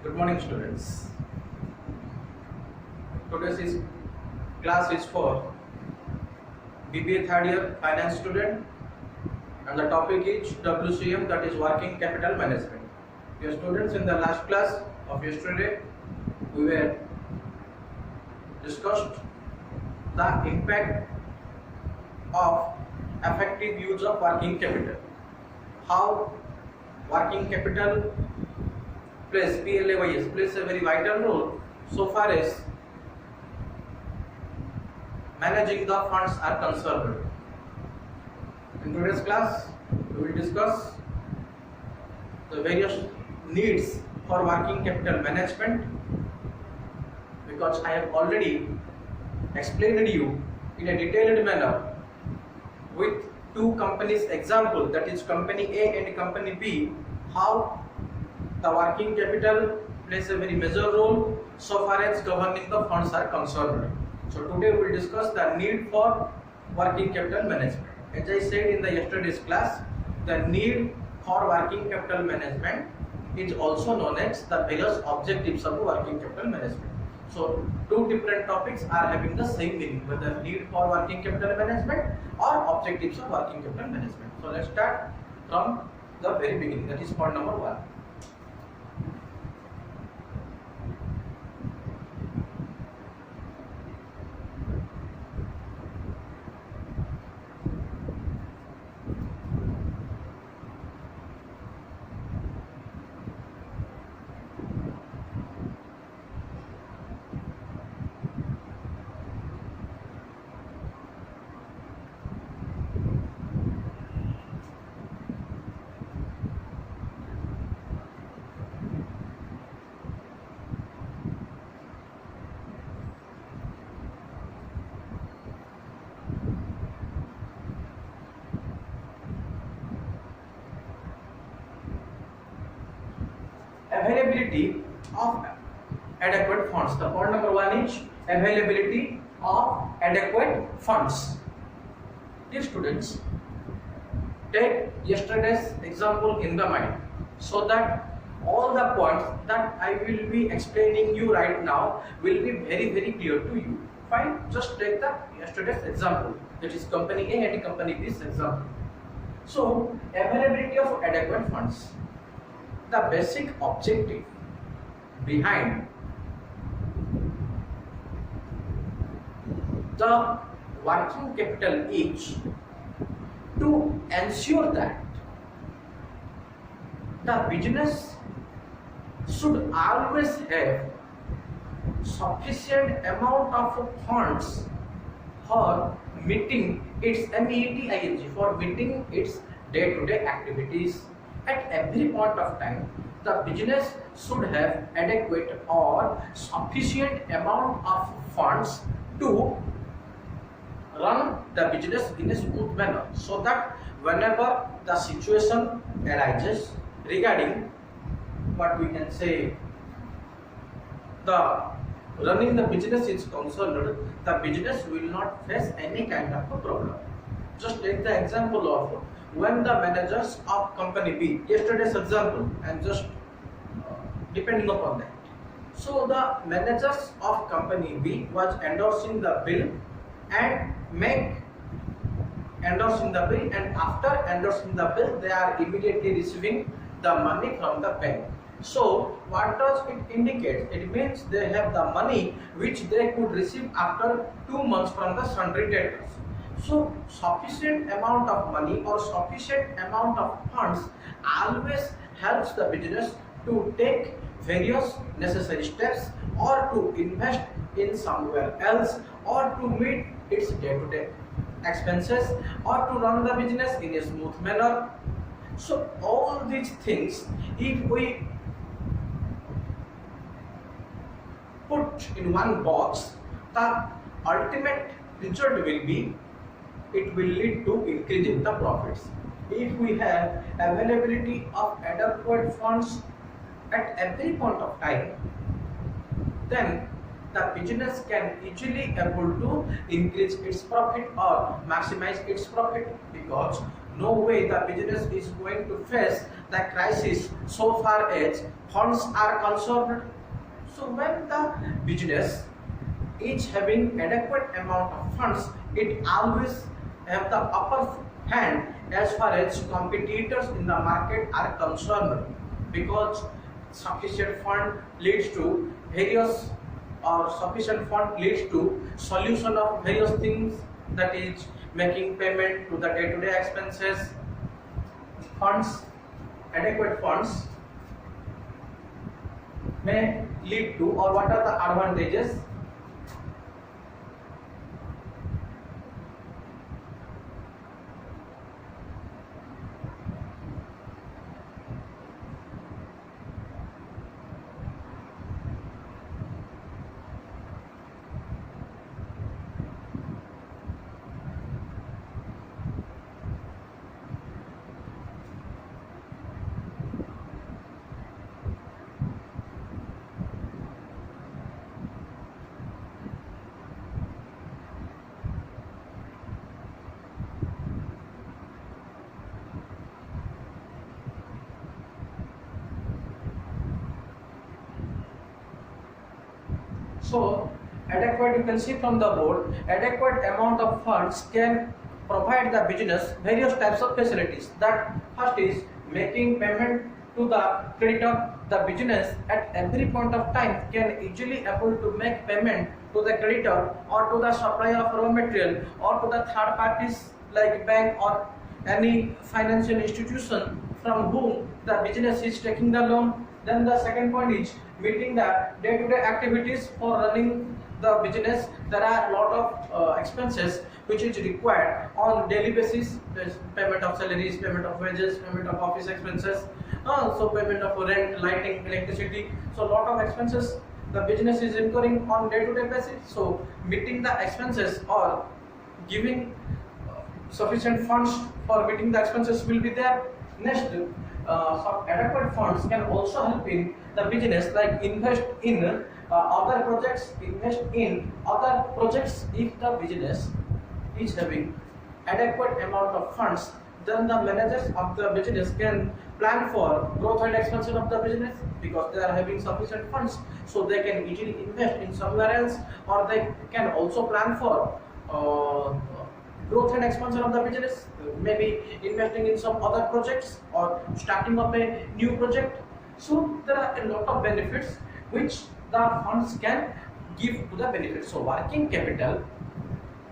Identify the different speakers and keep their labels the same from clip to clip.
Speaker 1: Good morning, students. Today's class is for BBA third year finance student, and the topic is WCM, that is working capital management. Dear students, in the last class of yesterday, we were discussed the impact of effective use of working capital. How working capital plays plays a very vital role so far as managing the funds are concerned. In today's class, we will discuss the various needs for working capital management, because I have already explained you in a detailed manner with two companies example, that is company A and company B, how the working capital plays a very major role so far as governing the funds are concerned. So today we will discuss the need for working capital management. As I said in the yesterday's class, the need for working capital management is also known as the various objectives of working capital management. So two different topics are having the same meaning, whether need for working capital management or objectives of working capital management. So let's start from the very beginning, that is point number 1. Availability of adequate funds. The point number 1 is availability of adequate funds. Dear students, take yesterday's example in the mind so that all the points that I will be explaining you right now will be very clear to you. Fine, just take the yesterday's example, that is company A and company B's example. So availability of adequate funds. The basic objective behind the working capital is to ensure that the business should always have sufficient amount of funds for meeting its MEETING, for meeting its day-to-day activities. At every point of time, the business should have adequate or sufficient amount of funds to run the business in a smooth manner, so that whenever the situation arises regarding what we can say the running the business is concerned, the business will not face any kind of a problem. Just take the example of when the managers of company B, yesterday's example, and just depending upon that. So the managers of company B was endorsing the bill and endorsing the bill, and after endorsing the bill, they are immediately receiving the money from the bank. So what does it indicate? It means they have the money which they could receive after 2 months from the sundry debtors. So sufficient amount of money or sufficient amount of funds always helps the business to take various necessary steps, or to invest in somewhere else, or to meet its day-to-day expenses, or to run the business in a smooth manner. So all these things, if we put in one box, the ultimate result will be, it will lead to increase in the profits. If we have availability of adequate funds at every point of time, then the business can easily able to increase its profit or maximize its profit, because no way the business is going to face the crisis so far as funds are conserved. So when the business is having adequate amount of funds, it always have the upper hand as far as competitors in the market are concerned, because sufficient fund leads to various or sufficient fund leads to solution of various things, that is making payment to the day-to-day expenses. Funds, adequate funds may lead to, or what are the advantages? So adequate, you can see from the board, adequate amount of funds can provide the business various types of facilities. That first is making payment to the creditor. The business at every point of time can easily able to make payment to the creditor or to the supplier of raw material or to the third parties like bank or any financial institution from whom the business is taking the loan. Then the second point is meeting the day-to-day activities for running the business. There are a lot of expenses which is required on daily basis. There's payment of salaries, payment of wages, payment of office expenses, so payment of rent, lighting, electricity. So a lot of expenses the business is incurring on day-to-day basis. So meeting the expenses or giving sufficient funds for meeting the expenses will be there. Next, some adequate funds can also help in the business, like invest in other projects, if the business is having adequate amount of funds, then the managers of the business can plan for growth and expansion of the business, because they are having sufficient funds, so they can easily invest in somewhere else, or they can also plan for growth and expansion of the business, maybe investing in some other projects or starting up a new project. So there are a lot of benefits which the funds can give to the benefits. So working capital,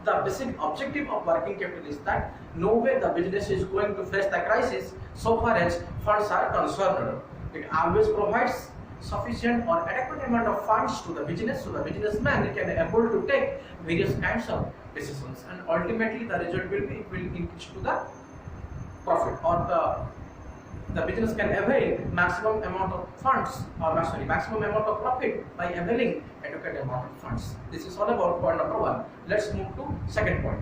Speaker 1: the basic objective of working capital is that no way the business is going to face the crisis so far as funds are concerned. It always provides sufficient or adequate amount of funds to the business, so the businessman can able to take various kinds of decisions, and ultimately the result will be, it will increase to the profit, or the business can avail maximum amount of funds, or maximum amount of profit by availing adequate amount of funds. This is all about point number 1. Let's move to second point.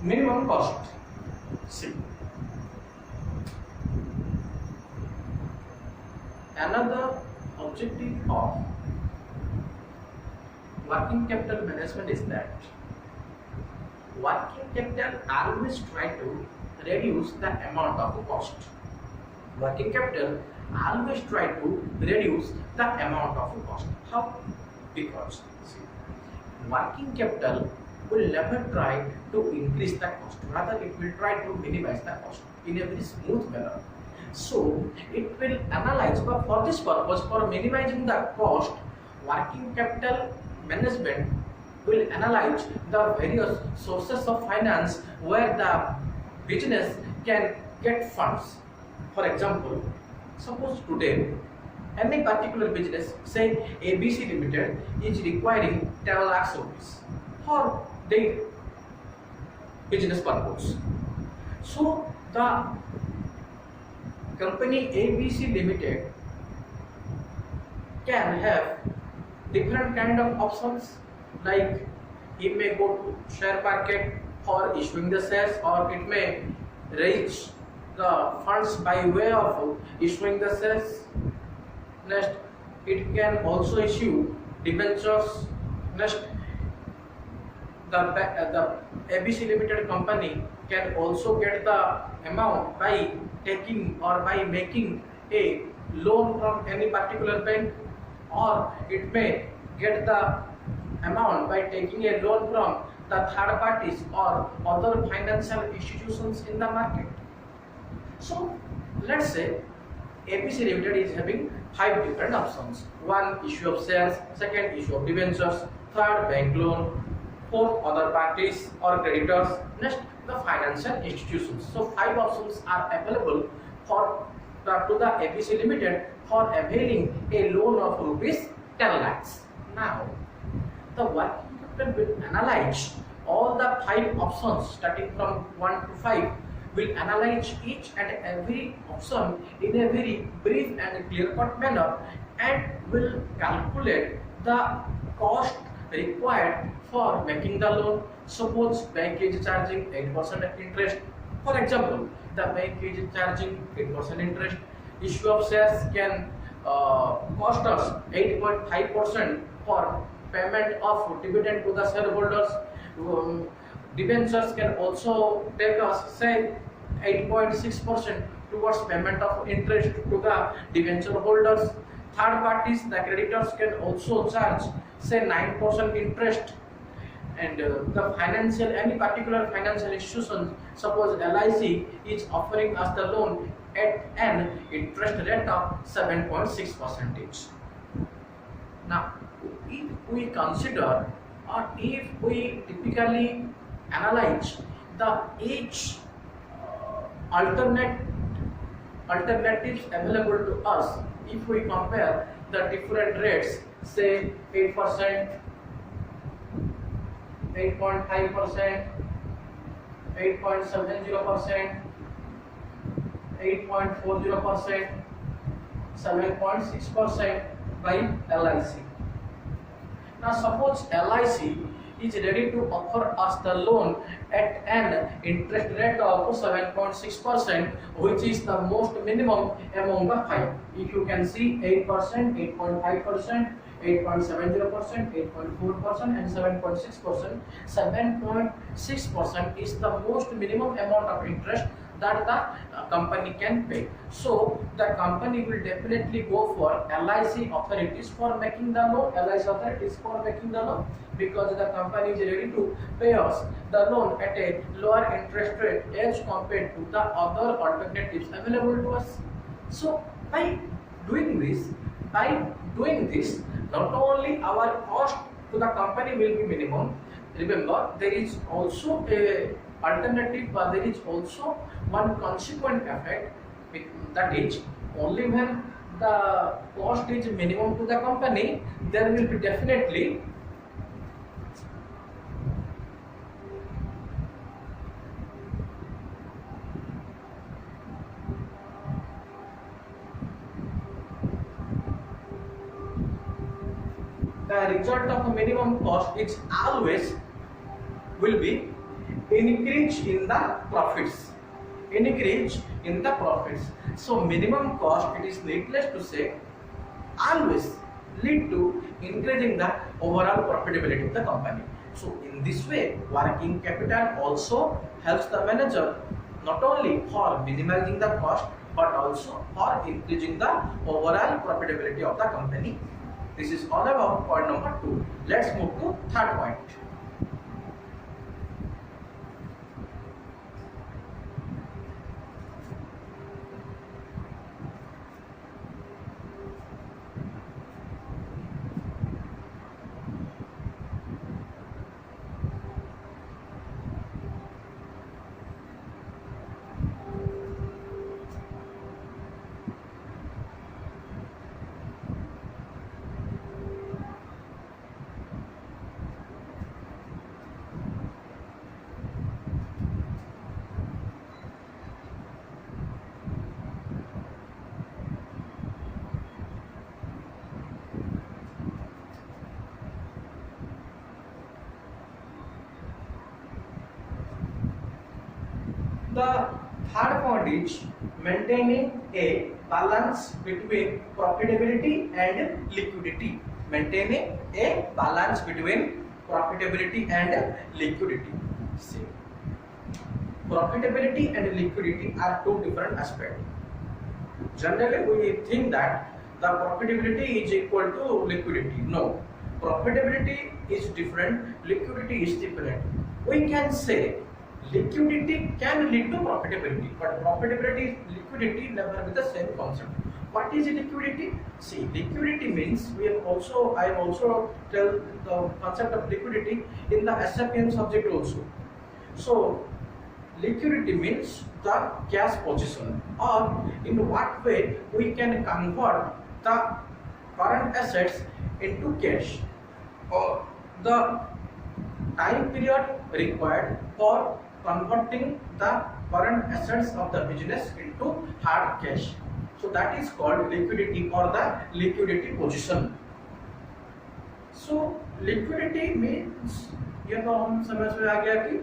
Speaker 1: Minimum cost. See, another objective of working capital management is that working capital always try to reduce the amount of cost. Working capital always try to reduce the amount of cost. How? Because see, working capital will never try to increase the cost, rather it will try to minimize the cost in a very smooth manner. So it will analyze, but for this purpose, for minimizing the cost, working capital management will analyze the various sources of finance where the business can get funds. For example, suppose today any particular business, say ABC Limited, is requiring 10 lakhs rupees for their business purpose. So the company ABC Limited can have different kind of options, like he may go to share market for issuing the shares, or it may raise the funds by way of issuing the shares. Next, it can also issue debentures. Next, the ABC Limited company can also get the amount by taking or by making a loan from any particular bank, or it may get the amount by taking a loan from the third parties or other financial institutions in the market. So let's say ABC Limited is having 5 different options. One, issue of shares. Second, issue of debentures. Third, bank loan. Fourth, other parties or creditors. Next, the financial institutions. So 5 options are available to the ABC Limited for availing a loan of rupees 10 lakhs. Now, the working capital will analyze all the 5 options starting from 1 to 5. Will analyze each and every option in a very brief and clear-cut manner, and will calculate the cost required for making the loan. Suppose bank is charging 8% interest. For example, the bank is charging 8% interest. Issue of shares can cost us 8.5% for payment of dividend to the shareholders. Debentures can also take us, say, 8.6% towards payment of interest to the debenture holders. Third parties, the creditors, can also charge, say, 9% interest. And any particular financial institution, suppose LIC is offering us the loan at an interest rate of 7.6%. Now, if we consider, or if we typically analyze the each alternatives available to us, if we compare the different rates, say 8%, 8.5%, 8.70%, 8.40%, 7.6% by LIC. Now suppose LIC is ready to offer us the loan at an interest rate of 7.6%, which is the most minimum among the 5. If you can see, 8%, 8.5%, 8.70%, 8.4% and 7.6%. 7.6% is the most minimum amount of interest that the company can pay. So the company will definitely go for LIC authorities for making the loan, because the company is ready to pay us the loan at a lower interest rate as compared to the other alternatives available to us. So by doing this, not only our cost to the company will be minimum. Remember, there is also a alternative, but there is also one consequent effect, that is, only when the cost is minimum to the company, there will be definitely the result of minimum cost is always will be increase in the profits. So minimum cost, it is needless to say, always lead to increasing the overall profitability of the company. So in this way, working capital also helps the manager not only for minimizing the cost but also for increasing the overall profitability of the company. This is all about point number 2. Let's move to third point. The third point is maintaining a balance between profitability and liquidity. Maintaining a balance between profitability and liquidity. See, profitability and liquidity are two different aspects. Generally, we think that the profitability is equal to liquidity. No, profitability is different, liquidity is different. We can say liquidity can lead to profitability, but profitability, liquidity never be the same concept. What is liquidity? See, liquidity means I have also tell the concept of liquidity in the SFM subject also. So liquidity means the cash position, or in what way we can convert the current assets into cash, or the time period required for converting the current assets of the business into hard cash. So that is called liquidity or the liquidity position. So liquidity means ये तो हम समझ में आ गया कि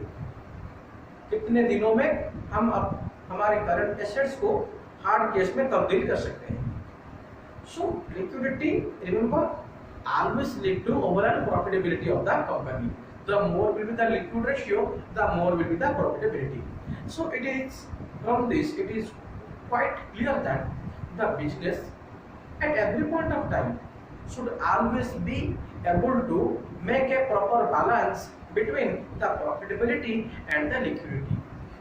Speaker 1: कितने दिनों में हम हमारे करंट एसेट्स को हार्ड कैश में तब्दील कर सकते हैं. So liquidity, remember, always lead to overall profitability of the company. The more will be the liquid ratio, the more will be the profitability. So it is from this, it is quite clear that the business at every point of time should always be able to make a proper balance between the profitability and the liquidity.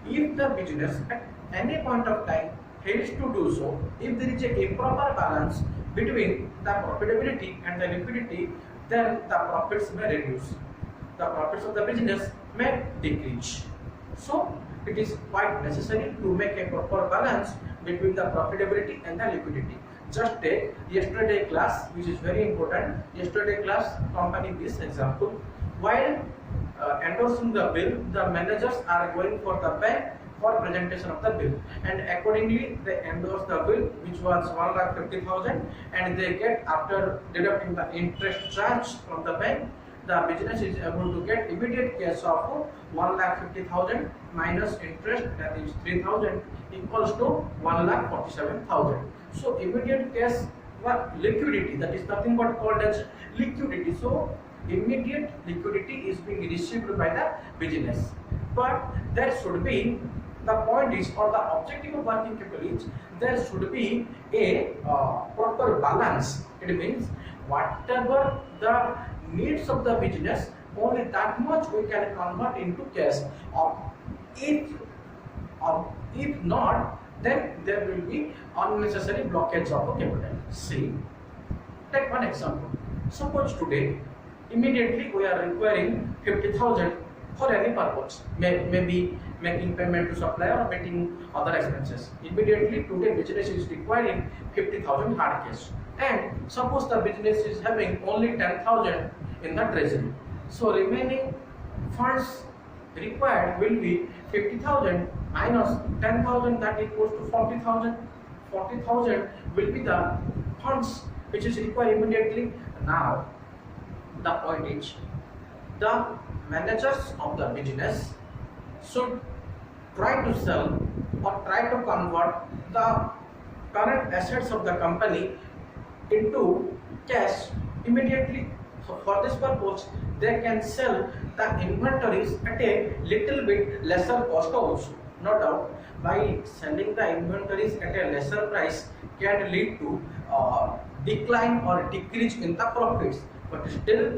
Speaker 1: If the business at any point of time fails to do so, if there is a improper balance between the profitability and the liquidity, then the profits may reduce. The profits of the business may decrease. So it is quite necessary to make a proper balance between the profitability and the liquidity. Just take yesterday class, which is very important. Yesterday class, company this example. While endorsing the bill, the managers are going for the bank for presentation of the bill, and accordingly they endorse the bill, which was 1,50,000, and they get, after deducting the interest charge from the bank, the business is able to get immediate cash of 1,50,000 minus interest, that is 3,000, equals to 1,47,000. So immediate cash liquidity, that is nothing but called as liquidity. So immediate liquidity is being received by the business, but there should be, the point is, or the objective of working capital is, there should be a proper balance. It means whatever the needs of the business, only that much we can convert into cash. If not, then there will be unnecessary blockage of capital. See, take one example. Suppose today, immediately we are requiring 50,000 for any purpose, maybe making payment to supplier or making other expenses. Immediately today business is requiring 50,000 hard cash, and suppose the business is having only 10,000 in the treasury. So remaining funds required will be 50,000 minus 10,000, that equals to 40,000. 40,000 will be the funds which is required immediately. Now the point is, the managers of the business should try to sell or try to convert the current assets of the company into cash immediately. So for this purpose, they can sell the inventories at a little bit lesser cost also. No doubt, by selling the inventories at a lesser price can lead to decline or decrease in the profits. But still,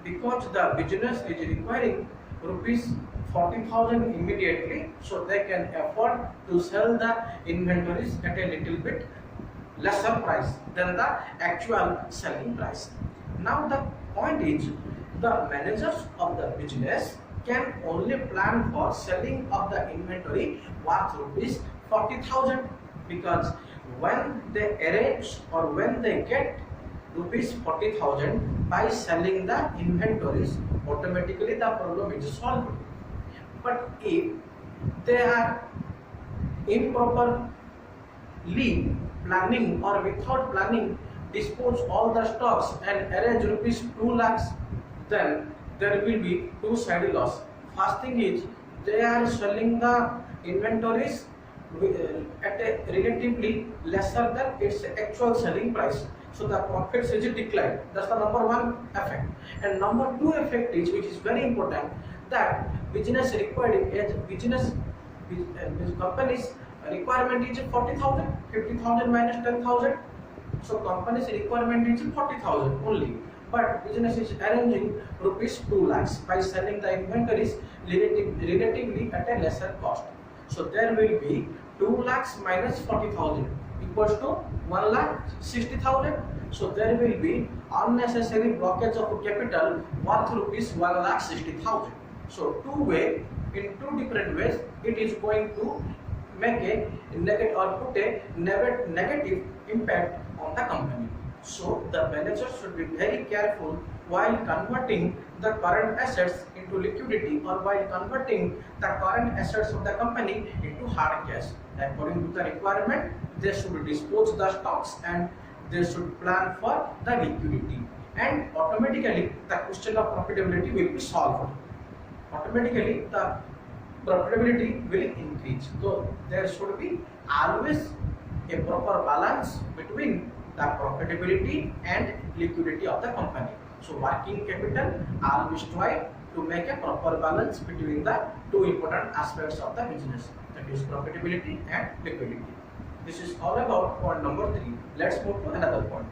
Speaker 1: because the business is requiring rupees 40,000 immediately, so they can afford to sell the inventories at a little bit lesser price than the actual selling price. Now the point is, the managers of the business can only plan for selling of the inventory worth rupees 40,000, because when they arrange or when they get rupees 40,000 by selling the inventories, automatically the problem is solved. But if they are improperly planning or without planning dispose all the stocks and arrange rupees 2 lakhs, then there will be two-sided loss. First thing is, they are selling the inventories at a relatively lesser than its actual selling price. So the profits is decline. That's the number one effect. And number two effect is, which is very important, that business required as business companies requirement is 40,000, 50,000 minus 10,000. So company's requirement is 40,000 only, but business is arranging rupees 2 lakhs by selling the inventories relatively at a lesser cost. So there will be 2 lakhs minus 40,000 equals to 1 lakh 60,000. So there will be unnecessary blockage of capital worth rupees 1 lakh 60,000. So in two different ways, it is going to make a negative or put a negative impact on the company. So the manager should be very careful while converting the current assets into liquidity, or while converting the current assets of the company into hard cash. According to the requirement, they should dispose the stocks and they should plan for the liquidity, and automatically the question of profitability will be solved. Automatically the profitability will increase. So there should be always a proper balance between the profitability and liquidity of the company. So working capital always try to make a proper balance between the two important aspects of the business, that is profitability and liquidity. This is all about point number 3. Let's move to another point.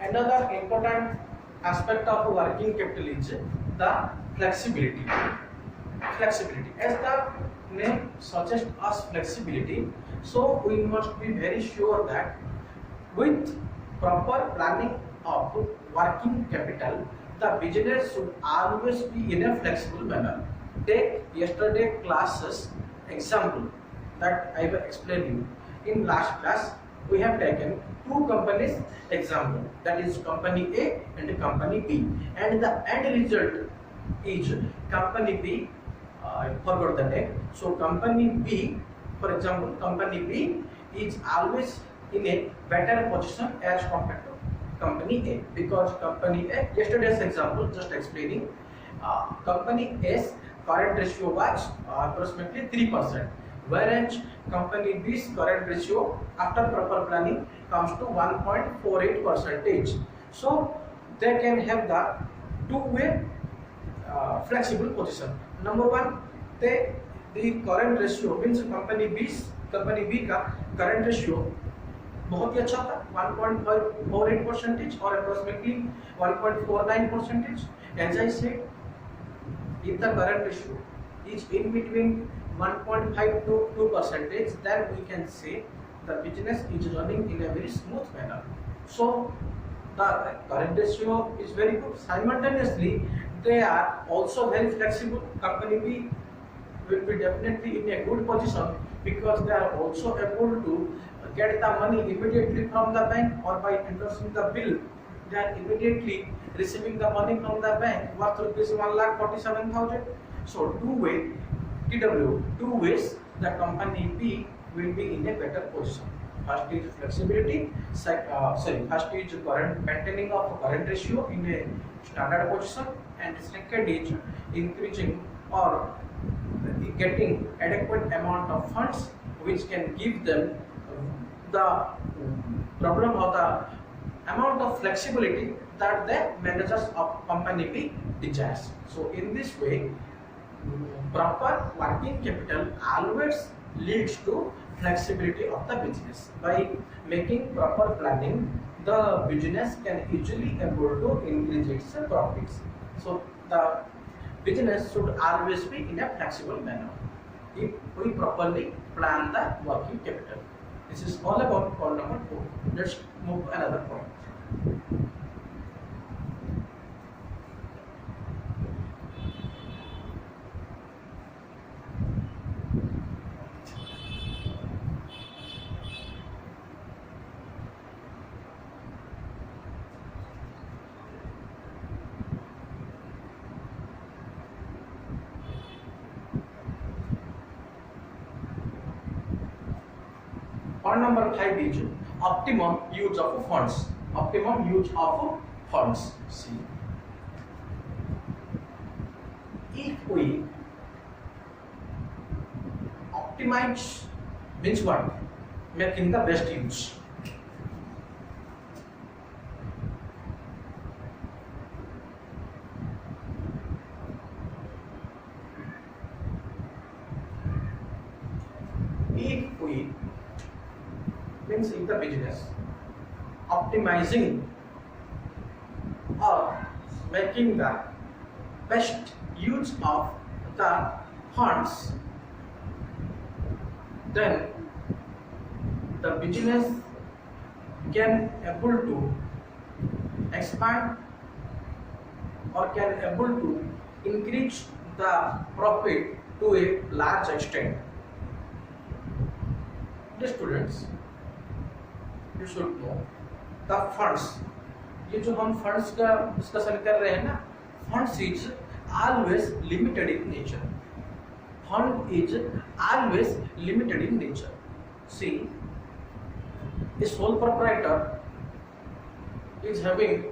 Speaker 1: Another important aspect of working capital is the flexibility. Flexibility, as the name suggests us flexibility, so we must be very sure that with proper planning of working capital, the business should always be in a flexible manner. Take yesterday classes example that I will explain you. In last class, we have taken two companies example, that is company A and company B, and the end result is company B. I forgot the name. So company B, for example, company B is always in a better position as compared to company A, because company A, yesterday's example just explaining, company A's current ratio was approximately 3%, whereas company B's current ratio after proper planning comes to 1.48%. So they can have the two-way flexible position. Number one, the current ratio means company B का current ratio बहुत ही अच्छा था, 1.48% or approximately 1.49%. As I said, if the current ratio is in between 1.5 to 2%, then we can say the business is running in a very smooth manner. So the current ratio is very good. Simultaneously, they are also very flexible. Company B will be definitely in a good position because they are also able to get the money immediately from the bank, or by endorsing the bill, they are immediately receiving the money from the bank worth rupees 1,47,000. So two ways the company B will be in a better position. First is flexibility, first is maintaining of current ratio in a standard position, and second is increasing or getting adequate amount of funds which can give them the problem of the amount of flexibility that the managers of company B desires. So in this way, proper working capital always leads to flexibility of the business. By making proper planning, the business can easily able to increase its profits. So the business should always be in a flexible manner if we properly plan the working capital. This is all about point number 4. Let's move to another point. Point number 5 is optimum use of funds. Optimum use of funds. See, if we optimize means what? Making the best use. If we means in the business optimizing or making the best use of the funds, then the business can able to expand or can able to increase the profit to a large extent. The students, you should know the funds. ये जो हम funds का discussion कर रहे हैं ना, funds is always limited in nature. Fund is always limited in nature. See, a sole proprietor is having,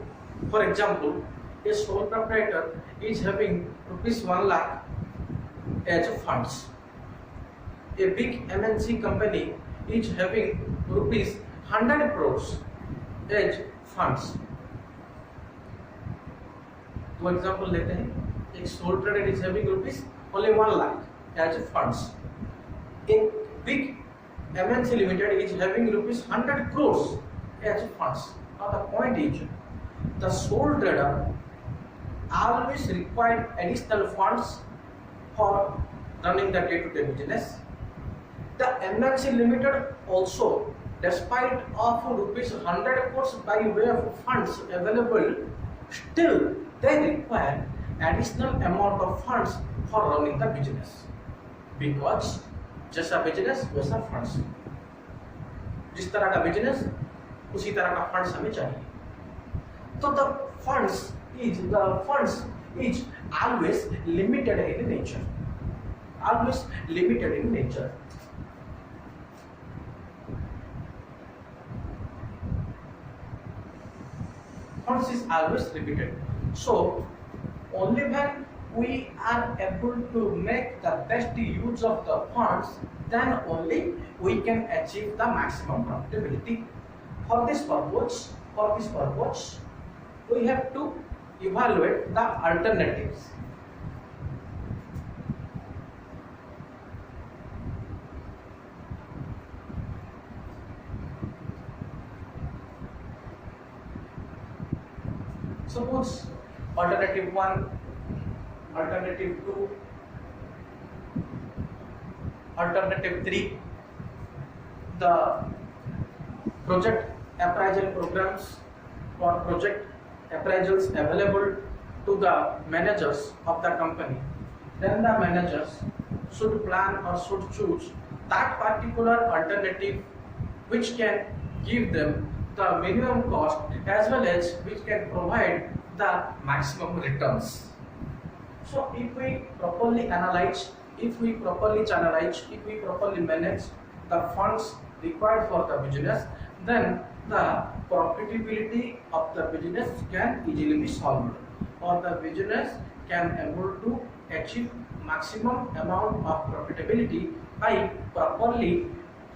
Speaker 1: for example, a sole proprietor is having rupees 1 lakh as funds. A big MNC company is having rupees 100 crores as funds. तो example लेते हैं, एक soul trader is having rupees only 1 lakh as funds. A big MNC Limited is having rupees 100 crores as funds. Now the point is, the sole trader always required additional funds for running the day-to-day business. The MNC Limited also, despite of rupees 100 crores by way of funds available, still they require additional amount of funds for running the business. Because जैसा business वैसा funds, जिस तरह का business उसी तरह का funds हमें चाहिए. तो the funds is always limited in nature. Always limited in nature. Funds is always limited. So only when we are able to make the best use of the funds, then only we can achieve the maximum profitability. For this purpose, we have to evaluate the alternatives. Suppose alternative 1, alternative 2, alternative 3, the project appraisal programs or project appraisals available to the managers of the company. Then the managers should plan or should choose that particular alternative which can give them the minimum cost as well as which can provide the maximum returns. So if we properly analyze, if we properly channelize, if we properly manage the funds required for the business, then the profitability of the business can easily be solved, or the business can able to achieve maximum amount of profitability by properly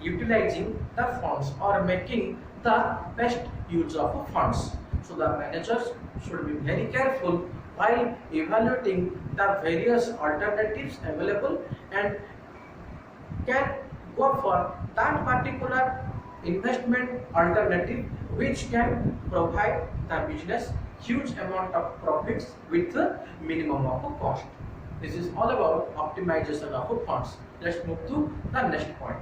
Speaker 1: utilizing the funds or making the best use of funds. So the managers should be very careful while evaluating the various alternatives available and can go for that particular investment alternative which can provide the business huge amount of profits with the minimum of cost. This is all about optimization of funds. Let's move to the next point.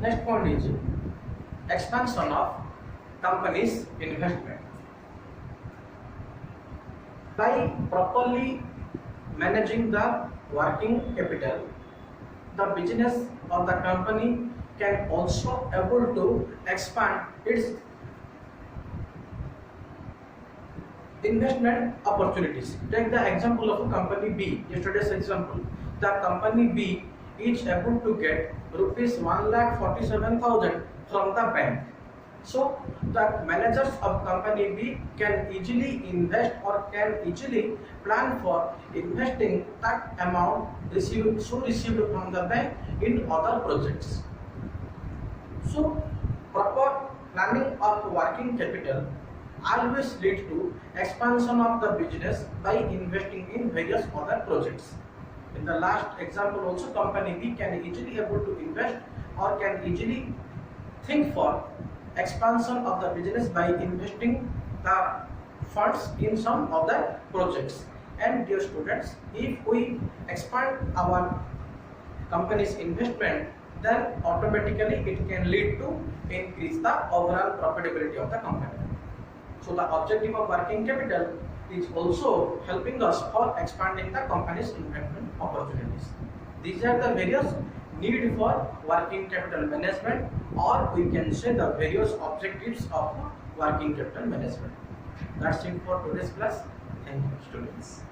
Speaker 1: Next point is expansion of company's investment. By properly managing the working capital, the business or the company can also able to expand its investment opportunities. Take the example of a company B. Yesterday's example, the company B is able to get rupees 1,47,000 from the bank. So the managers of company B can easily invest or can easily plan for investing that amount received from the bank in other projects. So proper planning of working capital always lead to expansion of the business by investing in various other projects. In the last example also, company B can easily able to invest or can easily think for expansion of the business by investing the funds in some of the projects. And dear students, if we expand our company's investment, then automatically it can lead to increase the overall profitability of the company. So the objective of working capital is also helping us for expanding the company's investment opportunities. These are the various need for working capital management, or we can say the various objectives of working capital management. That's it for today's class. Thank you, students.